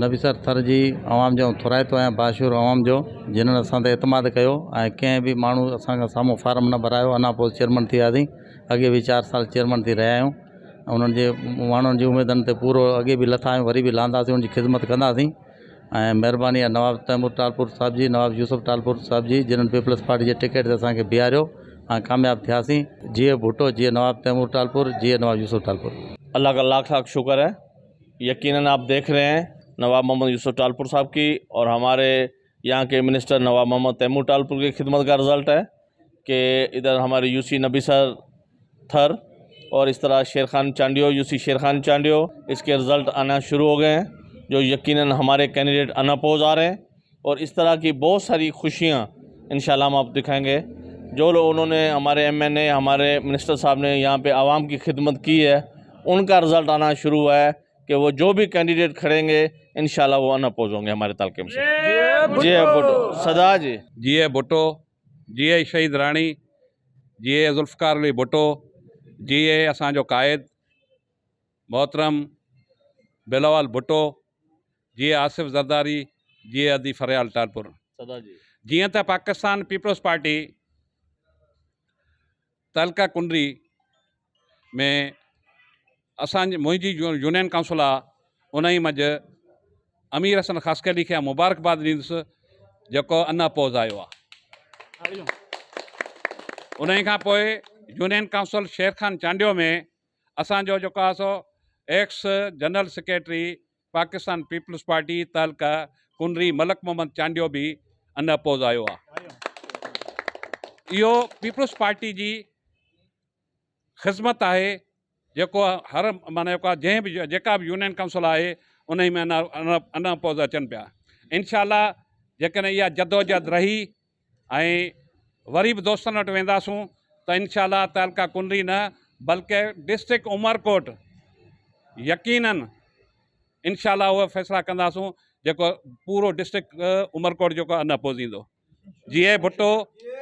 नबीसर थर जी आवाम जो थोराइतो आहियां बाशूर आवाम जो जिन्हनि असां ते एतमाद कयो ऐं कंहिं बि माण्हू असां खां साम्हूं फार्म न भरायो अञा पोइ चेयरमैन थी वियासीं। अॻे बि 4 साल चेयरमैन थी रहिया आहियूं। उन्हनि जे माण्हुनि जी उमेदनि ते पूरो अॻे बि लथा आहियूं, वरी बि लहंदासीं, उनजी ख़िदमत कंदासीं। ऐं महिरबानी आहे नवाब तैमूर टालपुर साहिब जी, नवाब यूसुफ टालपुर साहिब जी, जिन्हनि पीपल्स पार्टी जे टिकट ते असांखे बीहारियो ऐं कामयाबु थियासीं। जीए भुट्टो, जीए नवाब तैमूर टालपुर, जीए नवाब यूसुफ टालपुर। अल्लाह का लाख लाख शुक्र है। यकीनन आप देख रहे हैं नवाब मोहम्मद यूसुफ टालपुर साहब की और हमारे यहाँ के मिनिस्टर नवाब मोहम्मद तैमूर टालपुर की खिदमत का रिज़ल्ट है कि इधर हमारे यूसी नबीसर थर और इस तरह शेर खान चांडियो, यूसी शेर खान चांडियो, इसके रिज़ल्ट आना शुरू हो गए हैं, जो यकीनन हमारे कैंडिडेट अनअपोज आ रहे हैं। और इस तरह की बहुत सारी खुशियाँ इंशाल्लाह हम आप दिखाएंगे। जो लोग उन्होंने हमारे एमएनए, हमारे मिनिस्टर साहब ने यहाँ पे आवाम की खिदमत की है, उनका रिज़ल्ट आना शुरू हुआ है कि वो जो भी कैंडिडेट खड़ेंगे इंशाल्लाह वो अनअपोज होंगे हमारे तालके में से। जी भुट्टो सदा जी, जीए भुट्टो, जीए शहीद राणी, जीए जुल्फ़कार अली भुट्टो, जीए असांजो क़ाइद मोहतरम बिलावल भुट्टो, जीए आसिफ ज़रदारी, जीए अदी फरियाल टालपुर। सदा जी। जीअं त पाकिस्तान पीपल्स पार्टी तहलका कुंडरी में मुंहिंजी यूनियन काउंसिल आहे, उन ई मंझि अमीर हसन ख़ासि अली खे मुबारकबाद ॾींदुसि जेको अनअपोज आयो आहे। उन खां पोइ यूनियन काउंसिल शेर खान चांडियो में असांजो जेको आहे सो ex general secretary Pakistan Peoples Party तहलका कुंडरी मलक मोहम्मद चांडियो बि अनअपोज आयो आहे। इहो पीपल्स पार्टी जी ख़िदमत आहे जेको हर माना जेका बि यूनियन काउंसिल आहे उन में अनअपोज अचनि पिया। इनशाला जेकॾहिं इहा जदोजहद रही ऐं वरी बि दोस्तनि वटि वेंदासूं त इनशाला तहलका कुंडरी न बल्कि डिस्ट्रिक्ट उमरकोट यकीनन इनशाला उहे फ़ैसिला कंदासूं जेको पूरो डिस्ट्रिक्ट उमरकोट जेको अनअपोज ईंदो। जीए भुट्टो,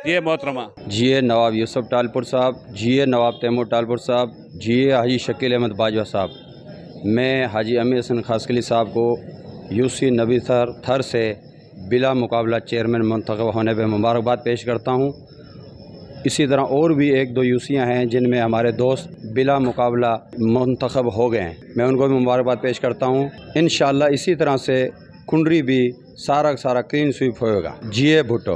जीए मोहतरमा। जीए नवाब यूसुफ टालपुर साहब, जीए नवाब तैमूर टालपुर साहब, जीए हाजी शकील अहमद बाजवा साहब। मैं हाजी अमीर हसन ख़ासकली साहब को यूसी नबीसर थर से बिला मुकाबला चेयरमैन मुंतखब होने पर मुबारकबाद पेश करता हूँ। इसी तरह और भी 1-2 यूसियाँ हैं जिनमें हमारे दोस्त बिला मुकाबला मुंतखब हो गए हैं, मैं उनको भी मुबारकबाद पेश करता हूँ। इंशाअल्लाह इसी तरह से कुंडरी भी सारा क्लीन स्वीप होएगा। जीए भुट्टो।